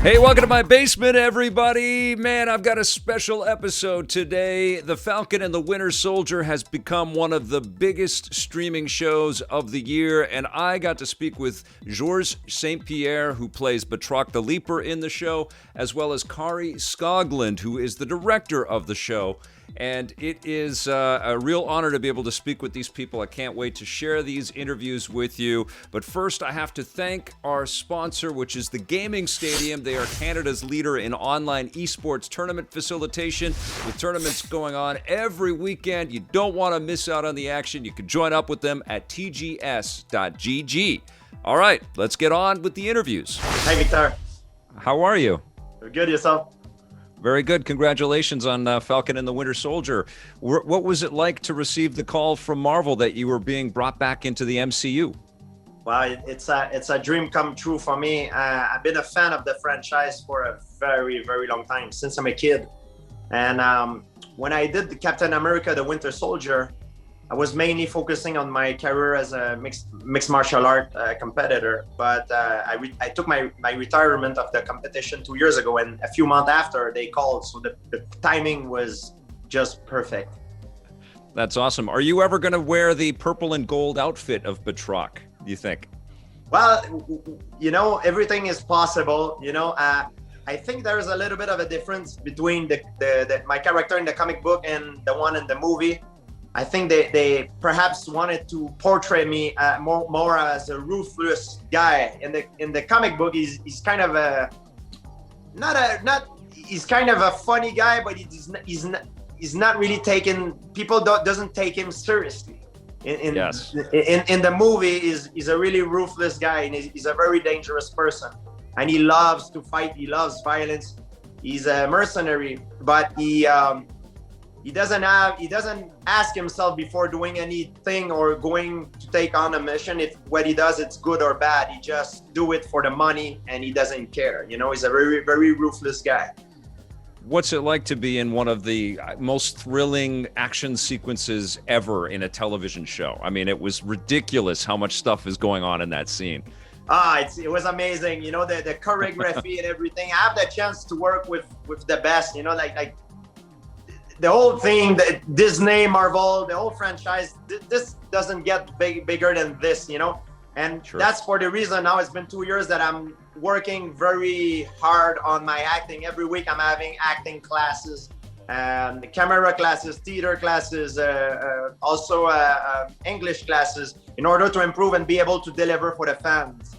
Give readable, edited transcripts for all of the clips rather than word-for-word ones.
Hey, welcome to my basement, everybody. Man, I've got a special episode today. The Falcon and the Winter Soldier has become one of the biggest streaming shows of the year, and I got to speak with Georges St. Pierre, who plays Batroc the Leaper in the show, as well as Kari Skogland, who is the director of the show. And it is a real honor to be able to speak with these people. I can't wait to share these interviews with you. But first, I have to thank our sponsor, which is the Gaming Stadium. They are Canada's leader in online esports tournament facilitation, with tournaments going on every weekend. You don't want to miss out on the action. You can join up with them at tgs.gg. All right, let's get on with the interviews. Hi, Victor. How are you? Good, yourself? Very good. Congratulations on Falcon and the Winter Soldier. What was it like to receive the call from Marvel that you were being brought back into the MCU? Well, it's a dream come true for me. I've been a fan of the franchise for a very, very long time, since I'm a kid. And when I did the Captain America, the Winter Soldier, I was mainly focusing on my career as a mixed martial art competitor. But I took my retirement of the competition 2 years ago, and a few months after they called, so the timing was just perfect. That's awesome. Are you ever going to wear the purple and gold outfit of Batroc, do you think? Well, you know, everything is possible. You know, I think there's a little bit of a difference between my character in the comic book and the one in the movie. I think they perhaps wanted to portray me more as a ruthless guy. In the comic book, he's kind of he's kind of a funny guy, but he's not really taken. People doesn't take him seriously. In the movie, he's a really ruthless guy, and he's a very dangerous person, and he loves to fight. He loves violence. He's a mercenary, but he doesn't ask himself before doing anything or going to take on a mission if what he does it's good or bad. He just do it for the money, and he doesn't care. You know, he's a very, very ruthless guy. What's it like to be in one of the most thrilling action sequences ever in a television show? I mean, it was ridiculous how much stuff is going on in that scene. It was amazing. You know, the choreography and everything. I have the chance to work with the best, you know, like the whole thing, the Disney, Marvel, the whole franchise, this doesn't get bigger than this, you know? And sure. That's for the reason now it's been 2 years that I'm working very hard on my acting. Every week I'm having acting classes, camera classes, theater classes, also English classes, in order to improve and be able to deliver for the fans.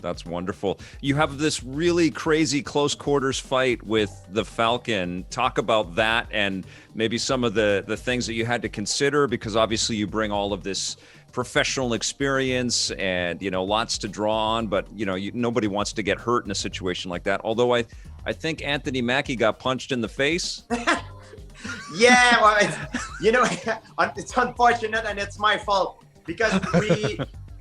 That's wonderful. You have this really crazy close quarters fight with the Falcon. Talk about that and maybe some of the things that you had to consider, because obviously you bring all of this professional experience and, you know, lots to draw on, but, you know, nobody wants to get hurt in a situation like that. Although I think Anthony Mackie got punched in the face. Yeah, well, you know, it's unfortunate and it's my fault, because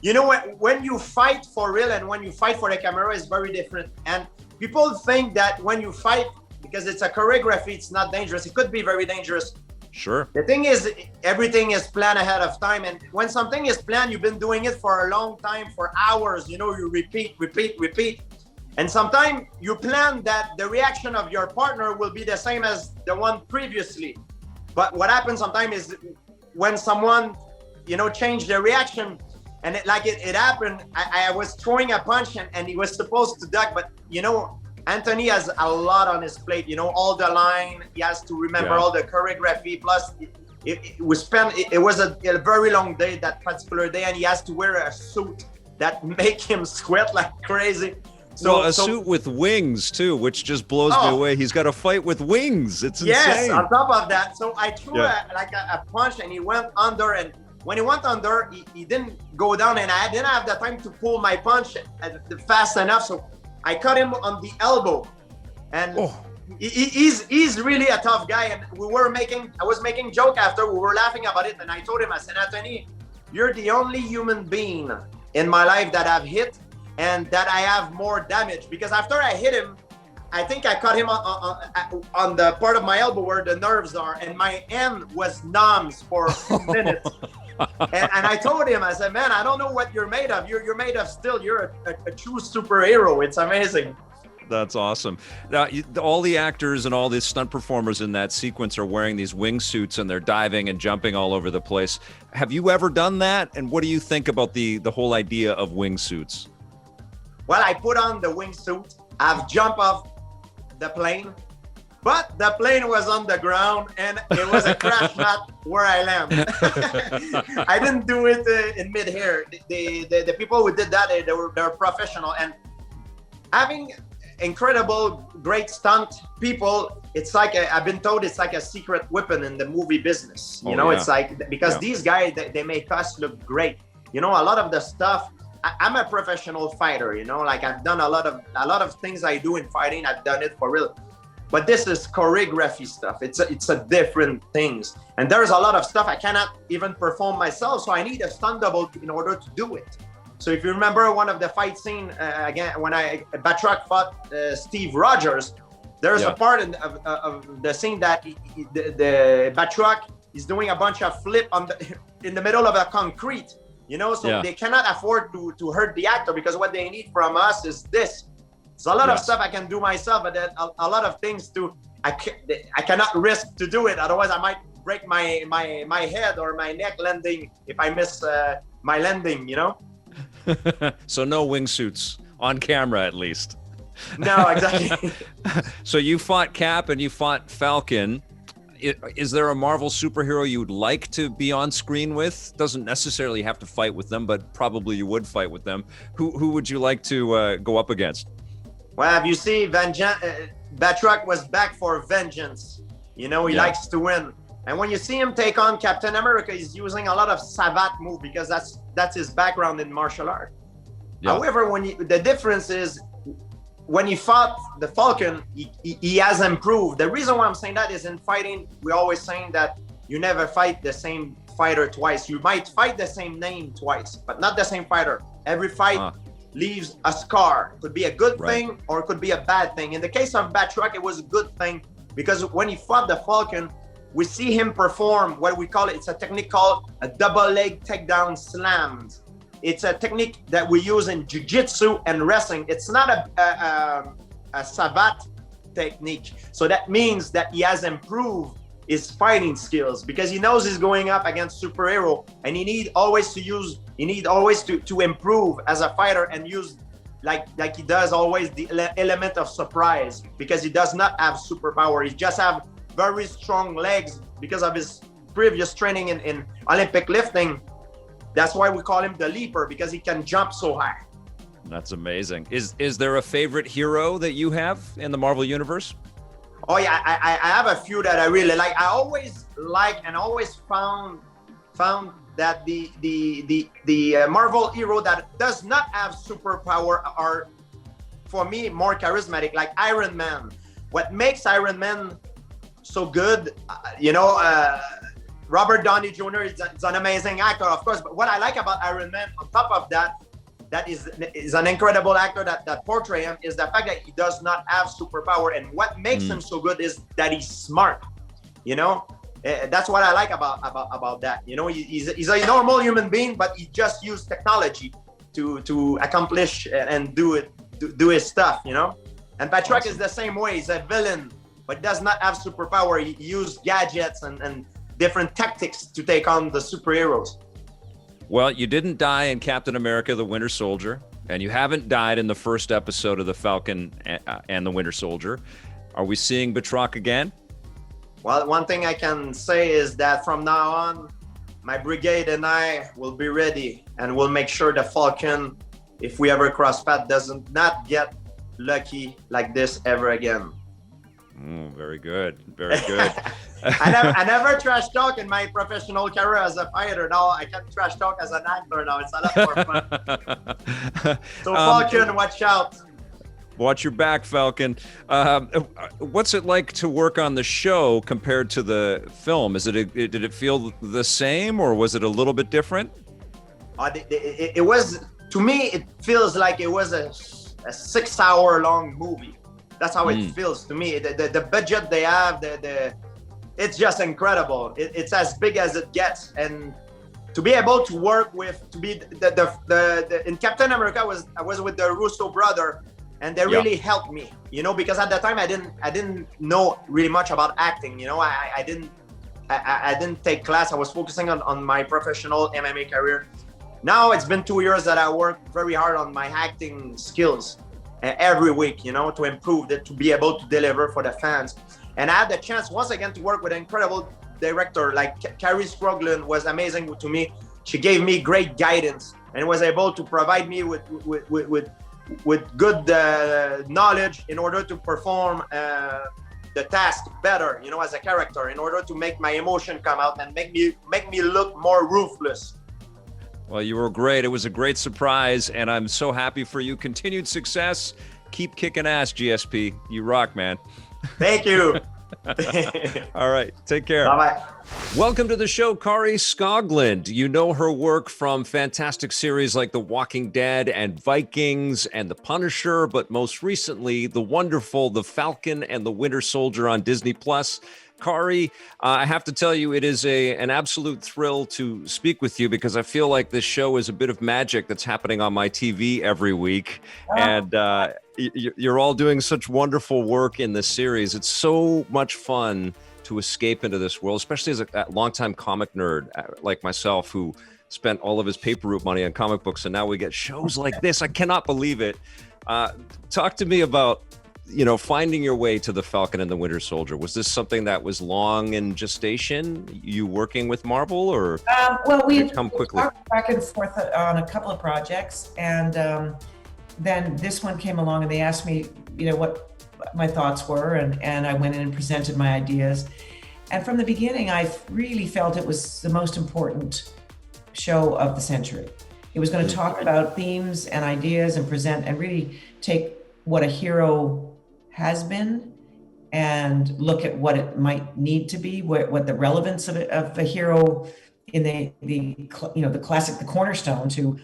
you know, when you fight for real and when you fight for the camera is very different. And people think that when you fight, because it's a choreography, it's not dangerous. It could be very dangerous. Sure. The thing is, everything is planned ahead of time. And when something is planned, you've been doing it for a long time, for hours. You know, you repeat. And sometimes you plan that the reaction of your partner will be the same as the one previously. But what happens sometimes is when someone, you know, change their reaction, and it happened. I was throwing a punch and he was supposed to duck, but you know, Anthony has a lot on his plate. You know, all the line, he has to remember all the choreography. Plus, it was a very long day, that particular day, and he has to wear a suit that make him sweat like crazy. So suit with wings too, which just blows me away. He's got a fight with wings. It's insane. Yes, on top of that. So I threw a punch and he went under, and when he went under, he didn't go down, and I didn't have the time to pull my punch fast enough. So I cut him on the elbow, and he's really a tough guy. And I was making joke after, we were laughing about it, and I told him, I said, Anthony, you're the only human being in my life that I've hit and that I have more damage, because after I hit him, I think I cut him on the part of my elbow where the nerves are, and my hand was numb for a few minutes. And I told him, I said, man, I don't know what you're made of. You're made of steel. You're a true superhero. It's amazing. That's awesome. Now, all the actors and all the stunt performers in that sequence are wearing these wingsuits and they're diving and jumping all over the place. Have you ever done that? And what do you think about the whole idea of wingsuits? Well, I put on the wingsuit. I've jumped off the plane, but the plane was on the ground and it was a crash mat where I land. I didn't do it in mid-air. The people who did that, they're professional. And having incredible, great stunt people, it's like I've been told it's like a secret weapon in the movie business. You know, it's like, because these guys, they make us look great. You know, a lot of the stuff, I'm a professional fighter, you know, like I've done a lot of things I do in fighting. I've done it for real. But this is choreography stuff. It's a different things. And there's a lot of stuff I cannot even perform myself. So I need a stunt double in order to do it. So if you remember one of the fight scene, again, when Batroc fought Steve Rogers, there's a part of the scene that the Batroc is doing a bunch of flip in the middle of a concrete, you know, so they cannot afford to hurt the actor, because what they need from us is this. It's a lot of stuff I can do myself, but then a lot of things I cannot risk to do it. Otherwise, I might break my head or my neck landing if I miss my landing, you know? So no wingsuits on camera, at least. No, exactly. So you fought Cap and you fought Falcon. Is there a Marvel superhero you would like to be on screen with? Doesn't necessarily have to fight with them, but probably you would fight with them. Who would you like to go up against? Well, if you see, Batroc was back for vengeance. You know, he likes to win. And when you see him take on Captain America, he's using a lot of savate move, because that's his background in martial art. However, the difference is, when he fought the Falcon, he has improved. The reason why I'm saying that is, in fighting, we're always saying that you never fight the same fighter twice. You might fight the same name twice, but not the same fighter. Every fight leaves a scar. It could be a good thing or it could be a bad thing. In the case of Batroc, it was a good thing, because when he fought the Falcon, we see him perform what we call it's a technique called a double leg takedown slams. It's a technique that we use in jiu-jitsu and wrestling. It's not a savate technique. So that means that he has improved his fighting skills, because he knows he's going up against superhero, and he need always to improve as a fighter, and use like he does always the element of surprise, because he does not have superpower. He just have very strong legs because of his previous training in Olympic lifting. That's why we call him the leaper, because he can jump so high. That's amazing. Is there a favorite hero that you have in the Marvel Universe? Oh yeah, I have a few that I really like. I always found that the Marvel hero that does not have superpower are, for me, more charismatic, like Iron Man. What makes Iron Man so good, Robert Downey Jr. is an amazing actor, of course, but what I like about Iron Man, on top of that is an incredible actor that portray him, is the fact that he does not have superpower. And what makes him so good is that he's smart, you know? That's what I like about that. You know, he's a normal human being, but he just used technology to accomplish and do his stuff, you know? And Batroc is the same way. He's a villain, but does not have superpower. He used gadgets and different tactics to take on the superheroes. Well, you didn't die in Captain America, the Winter Soldier, and you haven't died in the first episode of the Falcon and the Winter Soldier. Are we seeing Batroc again? Well, one thing I can say is that from now on, my brigade and I will be ready, and we'll make sure the Falcon, if we ever cross paths, doesn't not get lucky like this ever again. Very good. Very good. I never trash talk in my professional career as a fighter. Now I can trash talk as an actor now. It's a lot more fun. So Falcon, watch out. Watch your back, Falcon. What's it like to work on the show compared to the film? Did it feel the same, or was it a little bit different? It was, to me, it feels like it was a 6-hour long movie. That's how it feels to me. The budget they have, it's just incredible. It's as big as it gets, and to be able to work with, in Captain America, I was with the Russo brother, and they really helped me, you know, because at the time I didn't know really much about acting, you know. I didn't take class. I was focusing on my professional MMA career. Now it's been 2 years that I work very hard on my acting skills every week, you know, to improve it, to be able to deliver for the fans. And I had the chance once again to work with an incredible director like Kari Skogland. Was amazing to me. She gave me great guidance and was able to provide me with good knowledge in order to perform the task better, you know, as a character, in order to make my emotion come out and make me look more ruthless. Well, you were great. It was a great surprise, and I'm so happy for you. Continued success. Keep kicking ass, GSP. You rock, man. Thank you. All right. Take care. Bye-bye. Welcome to the show, Kari Skogland. You know her work from fantastic series like The Walking Dead and Vikings and The Punisher, but most recently, the wonderful The Falcon and the Winter Soldier on Disney+. Kari, I have to tell you, it is an absolute thrill to speak with you because I feel like this show is a bit of magic that's happening on my TV every week. And you're all doing such wonderful work in this series. It's so much fun to escape into this world, especially as a longtime comic nerd like myself who spent all of his paper route money on comic books. And now we get shows like this. I cannot believe it. Talk to me about, you know, finding your way to the Falcon and the Winter Soldier. Was this something that was long in gestation? You working with Marvel, or well, we come quickly? Talked back and forth on a couple of projects, and then this one came along, and they asked me, you know, what my thoughts were, and I went in and presented my ideas. And from the beginning, I really felt it was the most important show of the century. It was going to talk about themes and ideas and present and really take what a hero has been and look at what it might need to be, what the relevance of a hero in the you know, the classic, the cornerstone to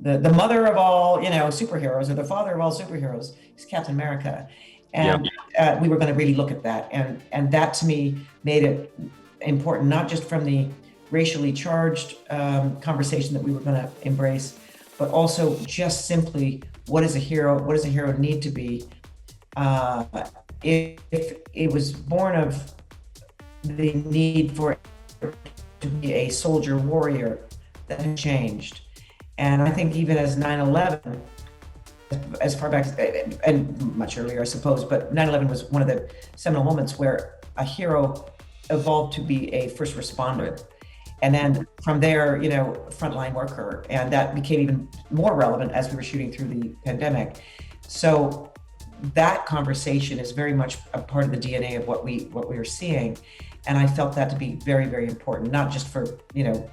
the mother of all, you know, superheroes, or the father of all superheroes is Captain America. And we were going to really look at that. And that to me made it important, not just from the racially charged conversation that we were going to embrace, but also just simply what does a hero need to be? If it was born of the need for it to be a soldier warrior, that had changed. And I think even as 9/11, as far back, and much earlier, I suppose, but 9/11 was one of the seminal moments where a hero evolved to be a first responder. And then from there, you know, frontline worker, and that became even more relevant as we were shooting through the pandemic. So that conversation is very much a part of the DNA of what we were seeing, and I felt that to be very, very important, not just for, you know,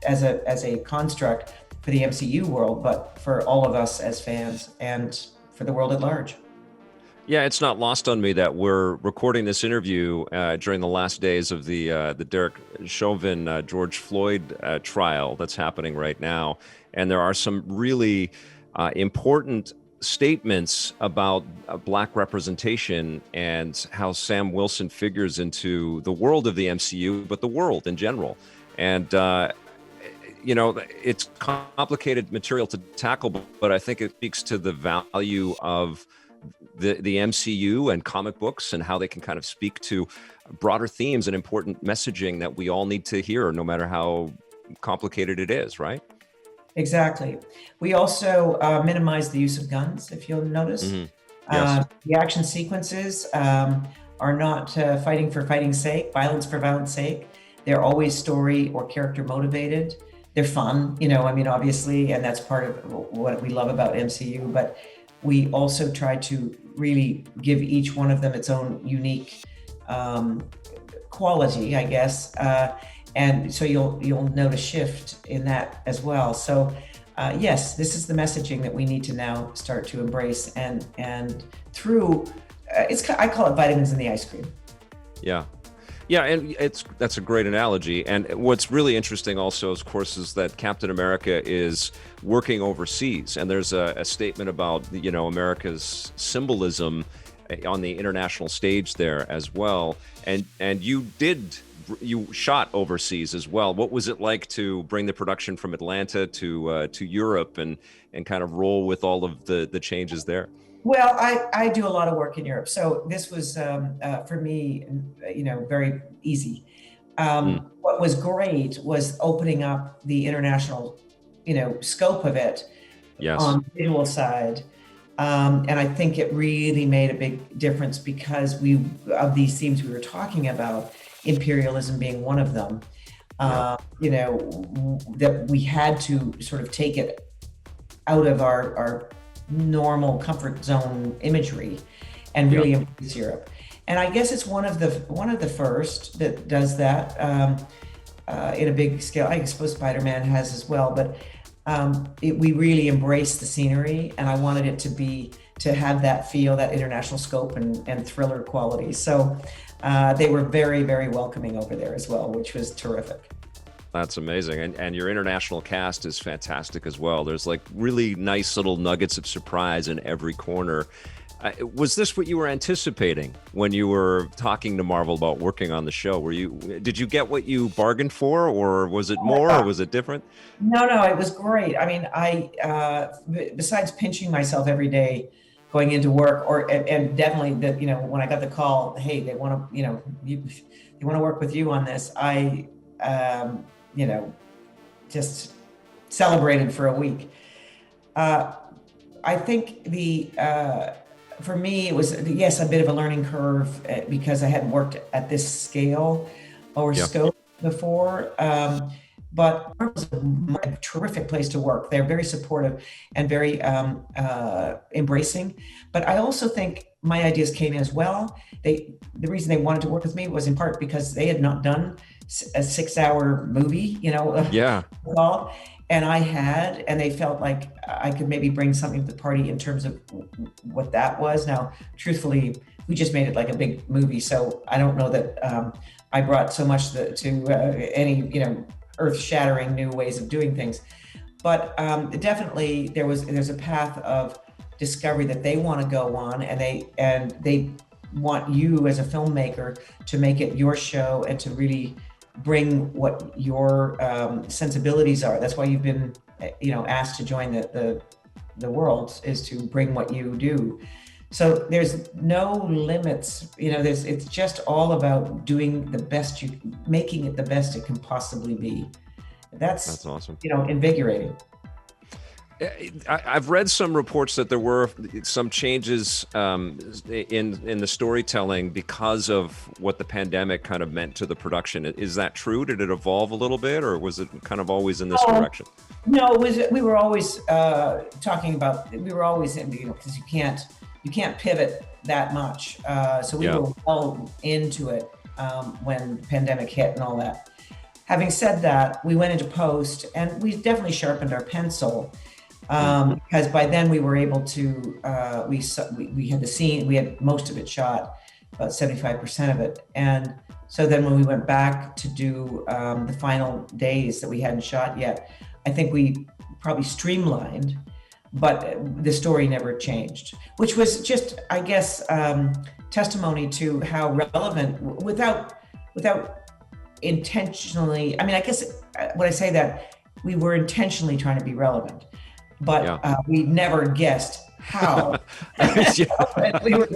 as a construct for the MCU world, but for all of us as fans and for the world at large. Yeah, it's not lost on me that we're recording this interview during the last days of the Derek Chauvin, George Floyd trial that's happening right now. And there are some really important statements about Black representation and how Sam Wilson figures into the world of the MCU, but the world in general. And, you know, it's complicated material to tackle, but I think it speaks to the value of the MCU and comic books and how they can kind of speak to broader themes and important messaging that we all need to hear, no matter how complicated it is, right? Exactly. We also minimize the use of guns, if you'll notice. Mm-hmm. Yes. The action sequences are not fighting for fighting's sake, violence for violence sake. They're always story or character motivated. They're fun, you know, I mean, obviously, and that's part of what we love about MCU, but we also try to really give each one of them its own unique quality, I guess. And so you'll note a shift in that as well. So yes, this is the messaging that we need to now start to embrace, and through I call it vitamins in the ice cream. Yeah. Yeah, and that's a great analogy. And what's really interesting also, of course, is that Captain America is working overseas. And there's a statement about, you know, America's symbolism on the international stage there as well. And you shot overseas as well. What was it like to bring the production from Atlanta to Europe and kind of roll with all of the changes there? Well, I do a lot of work in Europe, so this was for me, very easy. Mm, What was great was opening up the international, scope of it yes. on the visual side. And I think it really made a big difference because of these themes we were talking about, imperialism being one of them, Yeah. that we had to sort of take it out of our normal comfort zone imagery and Yeah. really embrace Europe. And I guess it's one of the first that does that in a big scale. I suppose Spider-Man has as well, but we really embraced the scenery, and I wanted it to have that feel, that international scope and thriller quality. So they were very, very welcoming over there as well, which was terrific. That's amazing. And your international cast is fantastic as well. There's like really nice little nuggets of surprise in every corner. Was this what you were anticipating when you were talking to Marvel about working on the show? Did you get what you bargained for, or was it more, or was it different? No, it was great. I mean, besides pinching myself every day going into work, and definitely that, when I got the call, hey, they want to, they want to work with you on this. I, just celebrated for a week. I think for me, it was, yes, a bit of a learning curve because I hadn't worked at this scale or scope before. But it was a terrific place to work. They're very supportive and very embracing. But I also think my ideas came in as well. The reason they wanted to work with me was in part because they had not done a 6-hour movie, Yeah. and I had, and they felt like I could maybe bring something to the party in terms of what that was. Now, truthfully, we just made it like a big movie, so I don't know that I brought so much to any, earth-shattering new ways of doing things. But definitely, there's a path of discovery that they want to go on, and they want you as a filmmaker to make it your show and to really bring what your sensibilities are. That's why you've been, asked to join the world, is to bring what you do. So there's no limits. It's just all about doing the best making it the best it can possibly be. That's awesome. Invigorating. I've read some reports that there were some changes in the storytelling because of what the pandemic kind of meant to the production. Is that true? Did it evolve a little bit, or was it kind of always in this direction? No, we were always talking about. We were always in, because you can't pivot that much. So we were well into it when the pandemic hit and all that. Having said that, we went into post and we definitely sharpened our pencil. Because by then we were able to, we had the scene, we had most of it shot, about 75% of it. And so then when we went back to do the final days that we hadn't shot yet, I think we probably streamlined, but the story never changed, which was just, I guess, testimony to how relevant, without intentionally, I mean, I guess when I say that, we were intentionally trying to be relevant. But we never guessed how. We were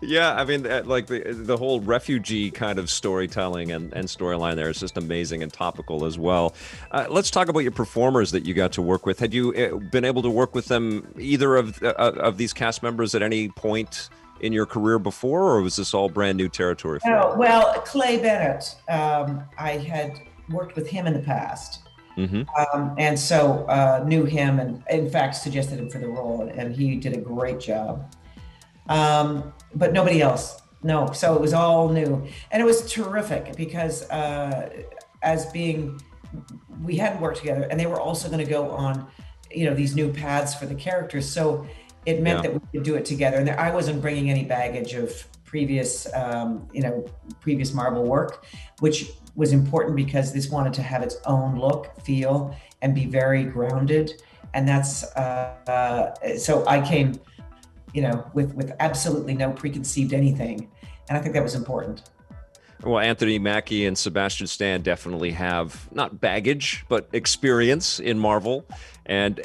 Yeah, I mean, like the whole refugee kind of storytelling and storyline there is just amazing and topical as well. Let's talk about your performers that you got to work with. Had you been able to work with them, either of these cast members, at any point in your career before, or was this all brand new territory for you? Oh, well, Clay Bennett, I had worked with him in the past. Mm-hmm. And so knew him, and in fact suggested him for the role, and he did a great job. But nobody else, no. So it was all new, and it was terrific because we hadn't worked together, and they were also going to go on, these new paths for the characters. So it meant that we could do it together, and I wasn't bringing any baggage of previous Marvel work, which was important because this wanted to have its own look, feel, and be very grounded. And that's, so I came, with absolutely no preconceived anything. And I think that was important. Well, Anthony Mackie and Sebastian Stan definitely have not baggage, but experience in Marvel. And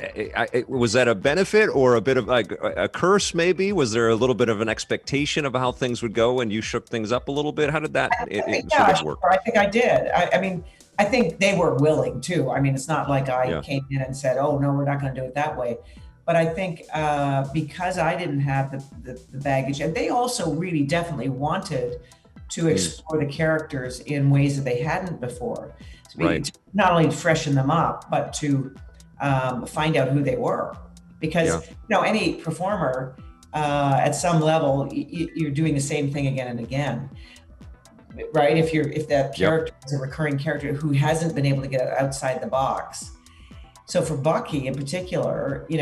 was that a benefit or a bit of like a curse, maybe? Was there a little bit of an expectation of how things would go and you shook things up a little bit? How did that sort of work? Sure. I think I did. I mean, I think they were willing too. I mean, it's not like I came in and said, oh, no, we're not going to do it that way. But I think because I didn't have the baggage, and they also really definitely wanted to explore the characters in ways that they hadn't before. To not only freshen them up, but to find out who they were. Because any performer at some level, you're doing the same thing again and again, right? If that character is a recurring character who hasn't been able to get outside the box. So for Bucky in particular, we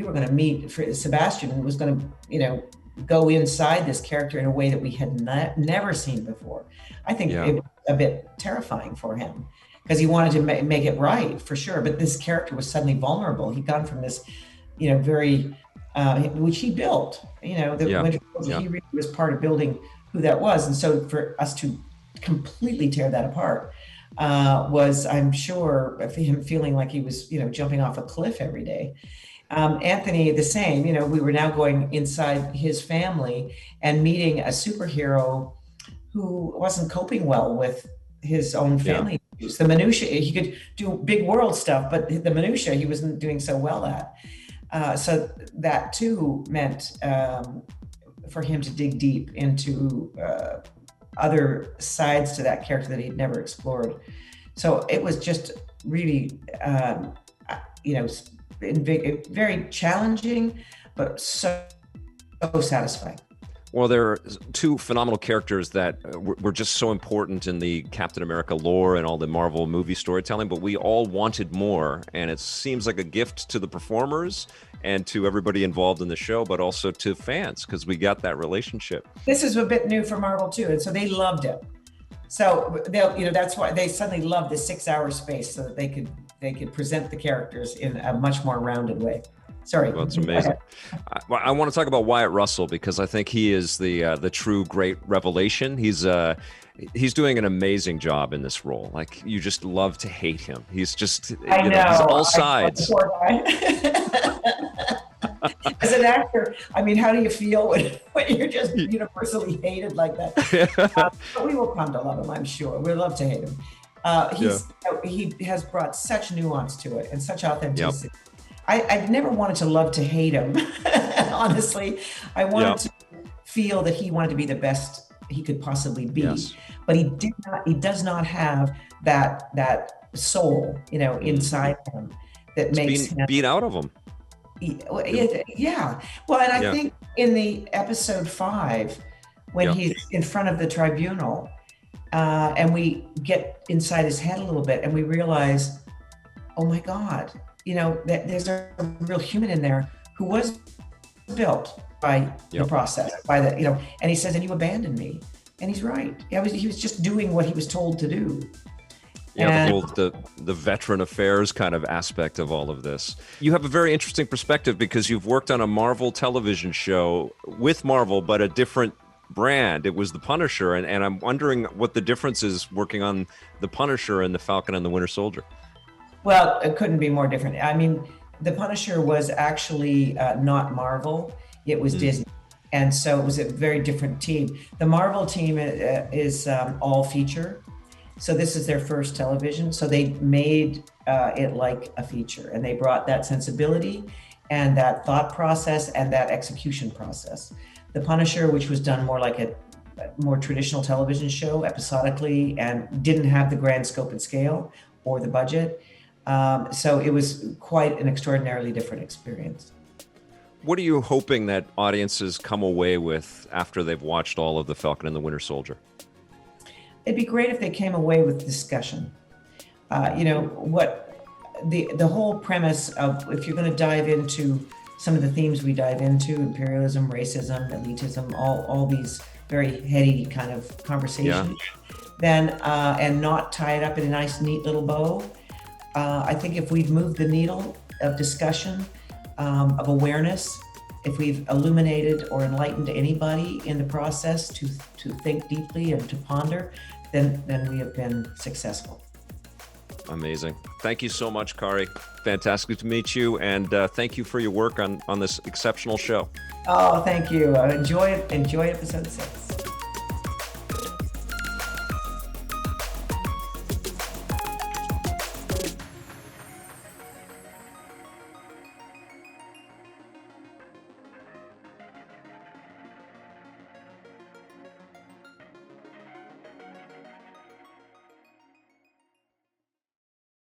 were going to meet. For Sebastian was going to, go inside this character in a way that we had never seen before. I think it was a bit terrifying for him because he wanted to make it right for sure. But this character was suddenly vulnerable. He'd gone from this, very, which he built, the Winter Soldier, he really was part of building who that was. And so for us to completely tear that apart was, I'm sure, him feeling like he was, jumping off a cliff every day. Anthony, the same, we were now going inside his family and meeting a superhero who wasn't coping well with his own family issues. The minutiae, he could do big world stuff, but the minutiae he wasn't doing so well at. So that too meant for him to dig deep into other sides to that character that he'd never explored. So it was just really, very challenging, but so satisfying. Well, there are two phenomenal characters that were just so important in the Captain America lore and all the Marvel movie storytelling, but we all wanted more. And it seems like a gift to the performers and to everybody involved in the show, but also to fans, because we got that relationship. This is a bit new for Marvel too, and so they loved it. So that's why they suddenly loved the 6-hour space, so that they could present the characters in a much more rounded way. Sorry. Well, it's amazing. I want to talk about Wyatt Russell because I think he is the true great revelation. He's doing an amazing job in this role. Like, you just love to hate him. He's just, he's all sides. As an actor, I mean, how do you feel when you're just universally hated like that? But we will come to love him, I'm sure. We'll love to hate him. He has brought such nuance to it and such authenticity. Yep. I've never wanted to love to hate him. Honestly, I wanted to feel that he wanted to be the best he could possibly be. Yes. But he does not have that soul, inside him that makes him beat out of him. Yeah. Well, and I think in the episode 5, when he's in front of the tribunal, and we get inside his head a little bit and we realize, oh my God, that there's a real human in there who was built by the process, by the, and he says, and you abandoned me. And he's right. He was just doing what he was told to do. Yeah, the veteran affairs kind of aspect of all of this. You have a very interesting perspective because you've worked on a Marvel television show with Marvel, but a different brand. It was The Punisher, and I'm wondering what the difference is working on The Punisher and The Falcon and the Winter Soldier. Well, it couldn't be more different. I mean, The Punisher was actually not Marvel. It was Disney. And so it was a very different team. The Marvel team is all feature. So this is their first television. So they made it like a feature, and they brought that sensibility and that thought process and that execution process. The Punisher, which was done more like a more traditional television show, episodically, and didn't have the grand scope and scale or the budget. So it was quite an extraordinarily different experience. What are you hoping that audiences come away with after they've watched all of The Falcon and the Winter Soldier? It'd be great if they came away with discussion. What the whole premise of, if you're going to dive into some of the themes we dive into, imperialism, racism, elitism, all these very heady kind of conversations, then and not tie it up in a nice, neat little bow. I think if we've moved the needle of discussion, of awareness, if we've illuminated or enlightened anybody in the process to think deeply and to ponder, then we have been successful. Amazing. Thank you so much, Kari. Fantastic to meet you, and thank you for your work on this exceptional show. Oh, thank you. Enjoy episode 6.